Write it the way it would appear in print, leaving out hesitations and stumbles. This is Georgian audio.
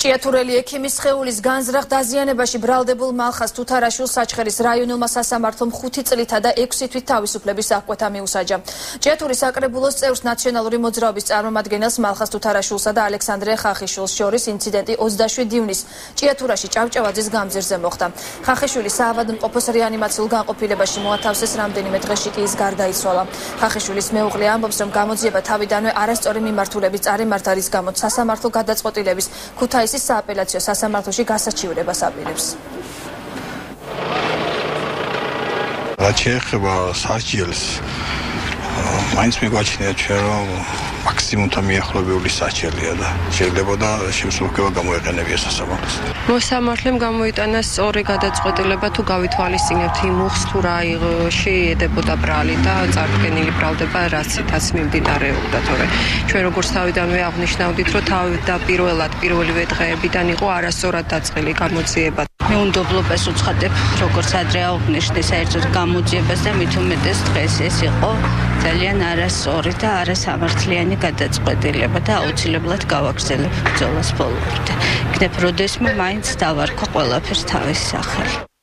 ჭიათურელი ექიმის სხეულის განზრახ დაზიანებაში ბრალდებულ მალხას თუთარაშვილ საჩხერის რაიონულმა სასამართლომ 5 წლითა და 6 თვით თავისუფლების აღკვეთა მიუსაჯა. ჭიათურის საკრებულოს წევრს ნაციონალური მოძრაობის წარმომადგენელს მალხას თუთარაშვილსა და ალექსანდრე ხახიშვილს შორის ინციდენტი 27 ივნისს ჭიათურაში ჭავჭავაძის გამზირზე მოხდა. ხახიშვილი საავადმყოფოს რეანიმაციულ განყოფილებაში მოათავსეს, რამდენიმე დღეში კი ის გარდაიცვალა. ხახიშვილის მეუღლე ამბობს, რომ გამოძიება თავიდანვე არასწორი მიმართულების წარიმართა, რის გამოც სასამართლო გადაწყვეტილების ქუთაისის სააპელაციო სასამართლოში გასაჩივრებას აპირებს. რაც შეეხება სასჯელს, მაინც მიგვაჩნია ჩვენ, რომ მაქსიმუმთან მიახლოებული სასჯელია და შეიძლება შემსრულება გამოეყენებინა სასამართლოს. მოსამართლემ გამოიტანა სწორი გადაწყვეტილება, თუ გავითვალისწინებთ იმ უხს, თუ რა შეედებოდა ბრალი და წარდგენილი ბრალდება რაცითაც მიმდინარეობდა, თორე ჩვენ როგორც თავიდანვე აღნიშნავდით, რომ თავდაპირველად პირველივე დღეებიდან იყო არასწორად დაწყილი გამოძიება. მე უნდობლობას უცხადებ, როგორც ადრე აღნიშნე საერთოდ გამოძიებას და მით უმეტეს დღეს ეს იყო ძალიან არასწორი და არასამართლიანი გადაწყვეტილება და აუცილებლად გავაგრძელებ ბრძოლას ბოლომდე. იქნებ როდესმე მაინც დავარქვა ყველაფერს თავის სახელი.